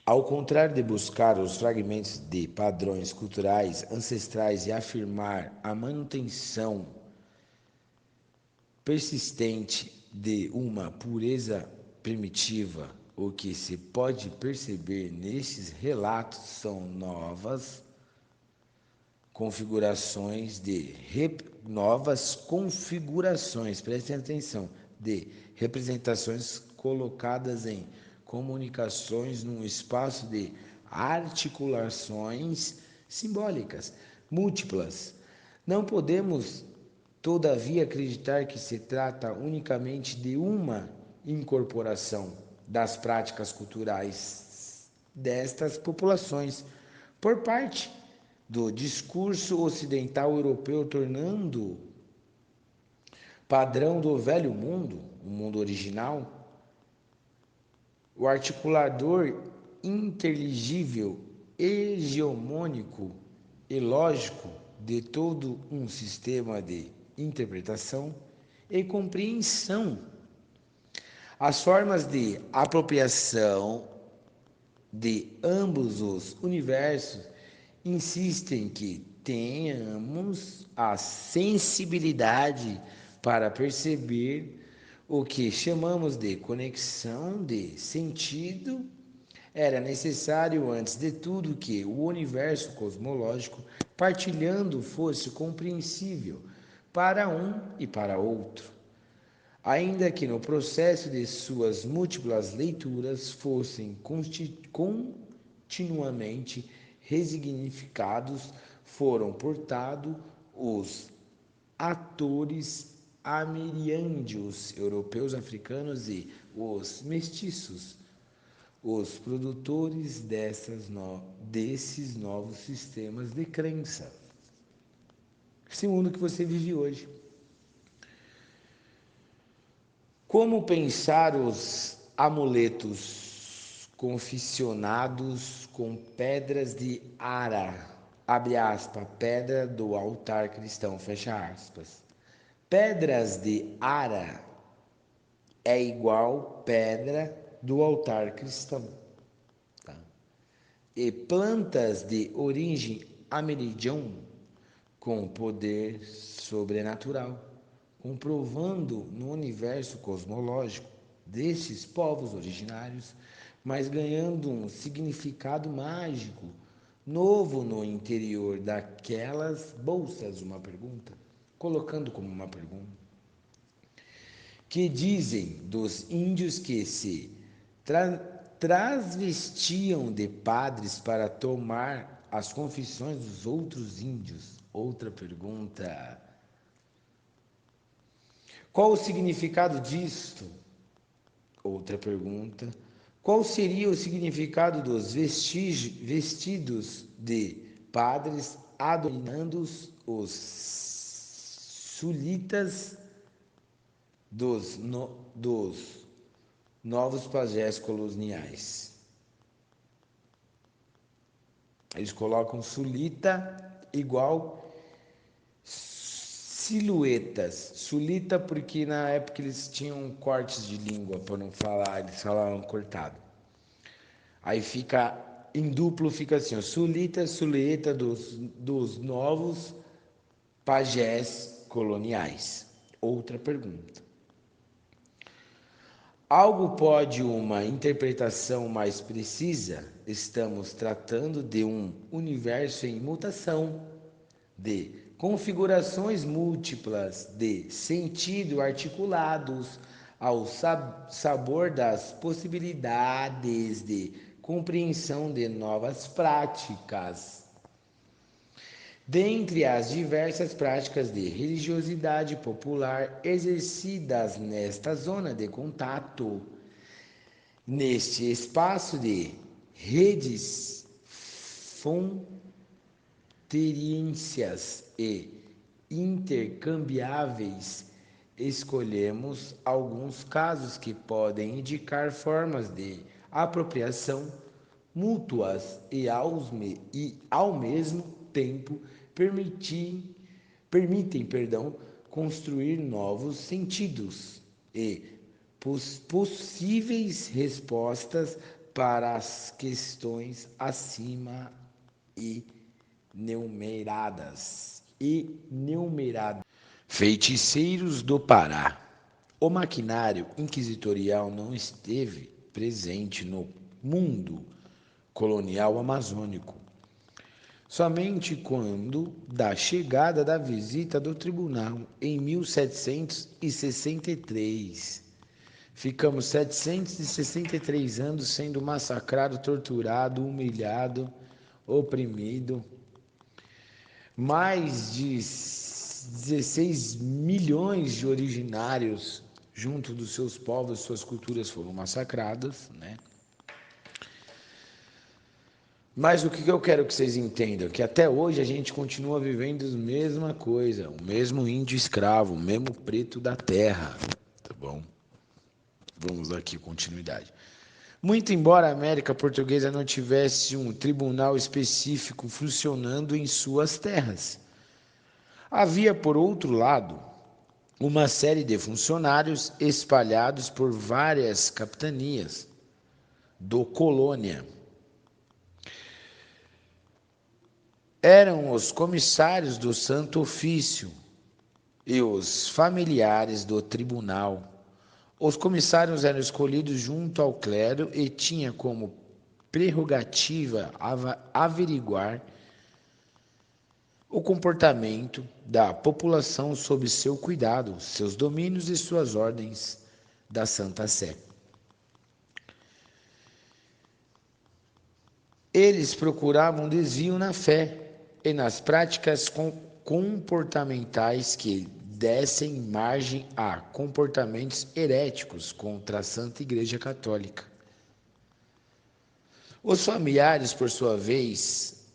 Ao contrário de buscar os fragmentos de padrões culturais ancestrais e afirmar a manutenção persistente de uma pureza primitiva, o que se pode perceber nestes relatos são novas configurações, prestem atenção, de representações colocadas em comunicações num espaço de articulações simbólicas múltiplas. Não podemos, todavia, acreditar que se trata unicamente de uma incorporação das práticas culturais destas populações por parte do discurso ocidental europeu, tornando padrão do velho mundo, o mundo original, o articulador inteligível, hegemônico e lógico de todo um sistema de interpretação e compreensão. As formas de apropriação de ambos os universos insistem que tenhamos a sensibilidade para perceber o que chamamos de conexão de sentido. Era necessário, antes de tudo, que o universo cosmológico partilhando fosse compreensível para um e para outro, ainda que no processo de suas múltiplas leituras fossem continuamente resignificados, foram, portanto, os atores ameríndios, europeus, africanos e os mestiços, os produtores desses novos sistemas de crença. Esse mundo que você vive hoje. Como pensar os amuletos confeccionados com pedras de Ara, abre aspas, pedra do altar cristão, fecha aspas. Pedras de Ara é igual pedra do altar cristão. Tá? E plantas de origem ameríndia com poder sobrenatural, comprovando no universo cosmológico destes povos originários, mas ganhando um significado mágico novo no interior daquelas bolsas, uma pergunta, colocando como uma pergunta, que dizem dos índios que se transvestiam de padres para tomar as confissões dos outros índios. Outra pergunta. Qual o significado disto? Outra pergunta. Qual seria o significado dos vestidos de padres adornando os sulitas dos novos pajés coloniais? Eles colocam sulita igual silhuetas. Sulita porque na época eles tinham cortes de língua, para não falar, eles falavam cortado. Aí fica em duplo, fica assim, ó, sulita, silhueta dos novos pajés coloniais. Outra pergunta. Algo pode uma interpretação mais precisa? Estamos tratando de um universo em mutação, de configurações múltiplas de sentido articulados ao sabor das possibilidades de compreensão de novas práticas. Dentre as diversas práticas de religiosidade popular exercidas nesta zona de contato, neste espaço de redes fronteiriças e intercambiáveis, escolhemos alguns casos que podem indicar formas de apropriação mútuas e ao mesmo tempo permitem construir novos sentidos e possíveis respostas para as questões acima enumeradas. Feiticeiros do Pará. O maquinário inquisitorial não esteve presente no mundo colonial amazônico. Somente quando da chegada da visita do tribunal em 1763. Ficamos 763 anos sendo massacrado, torturado, humilhado, oprimido. Mais de 16 milhões de originários junto dos seus povos, suas culturas foram massacradas, né? Mas o que eu quero que vocês entendam? Que até hoje a gente continua vivendo a mesma coisa, o mesmo índio escravo, o mesmo preto da terra, tá bom? Vamos aqui, continuidade. Muito embora a América Portuguesa não tivesse um tribunal específico funcionando em suas terras, havia, por outro lado, uma série de funcionários espalhados por várias capitanias do colônia. Eram os comissários do Santo Ofício e os familiares do tribunal. Os comissários eram escolhidos junto ao clero e tinham como prerrogativa averiguar o comportamento da população sob seu cuidado, seus domínios e suas ordens da Santa Sé. Eles procuravam desvio na fé e nas práticas comportamentais que dessem margem a comportamentos heréticos contra a Santa Igreja Católica. Os familiares, por sua vez,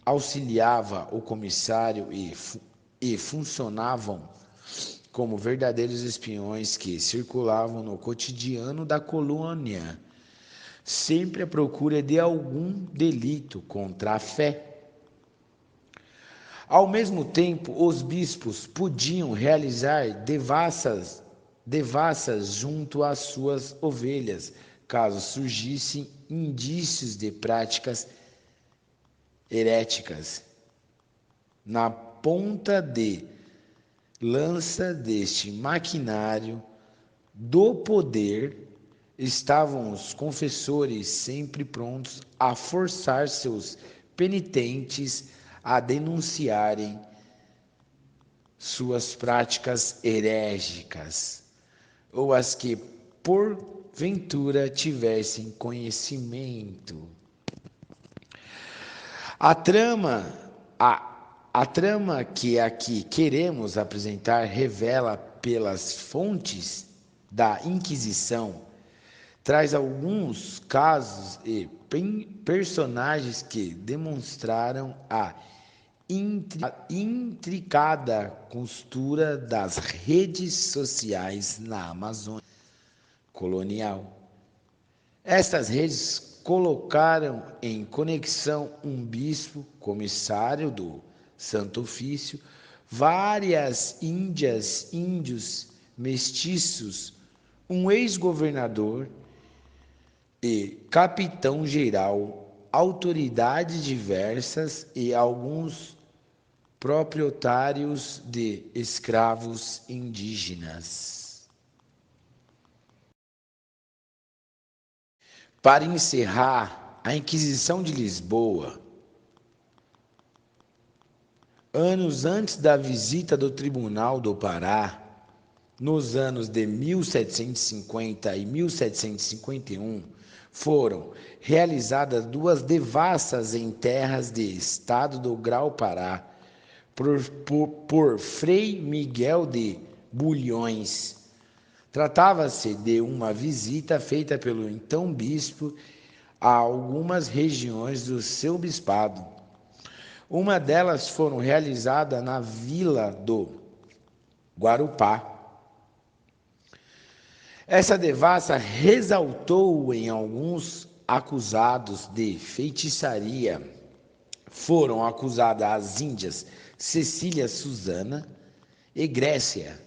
auxiliavam o comissário e funcionavam como verdadeiros espiões que circulavam no cotidiano da colônia, sempre à procura de algum delito contra a fé. Ao mesmo tempo, os bispos podiam realizar devassas junto às suas ovelhas, caso surgissem indícios de práticas heréticas. Na ponta de lança deste maquinário do poder estavam os confessores, sempre prontos a forçar seus penitentes a denunciarem suas práticas herégicas, ou as que porventura tivessem conhecimento. A trama que aqui queremos apresentar revela pelas fontes da Inquisição, traz alguns casos e personagens que demonstraram a intricada costura das redes sociais na Amazônia colonial. Estas redes colocaram em conexão um bispo, comissário do Santo Ofício, várias índios mestiços, um ex-governador e capitão-geral, autoridades diversas e alguns proprietários de escravos indígenas. Para encerrar, a Inquisição de Lisboa, anos antes da visita do Tribunal do Pará, nos anos de 1750 e 1751, foram realizadas duas devassas em terras de estado do Grão-Pará por Frei Miguel de Bulhões. Tratava-se de uma visita feita pelo então bispo a algumas regiões do seu bispado. Uma delas foram realizada na vila do Guarupá. Essa devassa ressaltou em alguns acusados de feitiçaria. Foram acusadas as índias Cecília Susana e Grécia,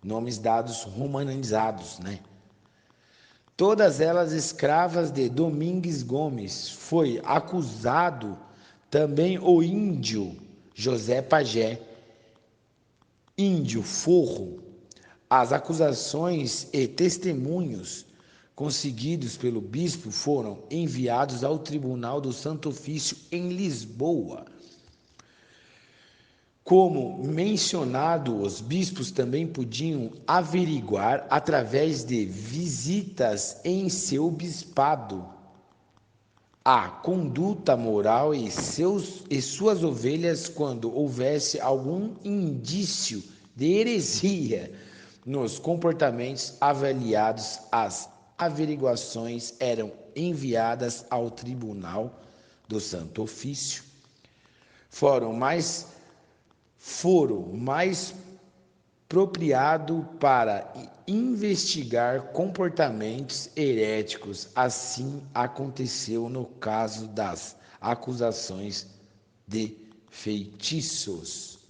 nomes dados romanizados, né? todas elas escravas de Domingues Gomes. Foi acusado também o índio José Pajé, índio Forro. As acusações e testemunhos conseguidos pelo bispo foram enviados ao Tribunal do Santo Ofício em Lisboa. Como mencionado, os bispos também podiam averiguar, através de visitas em seu bispado, a conduta moral e suas ovelhas quando houvesse algum indício de heresia nos comportamentos avaliados. As averiguações eram enviadas ao Tribunal do Santo Ofício. Foram mais apropriado para investigar comportamentos heréticos. Assim aconteceu no caso das acusações de feitiços.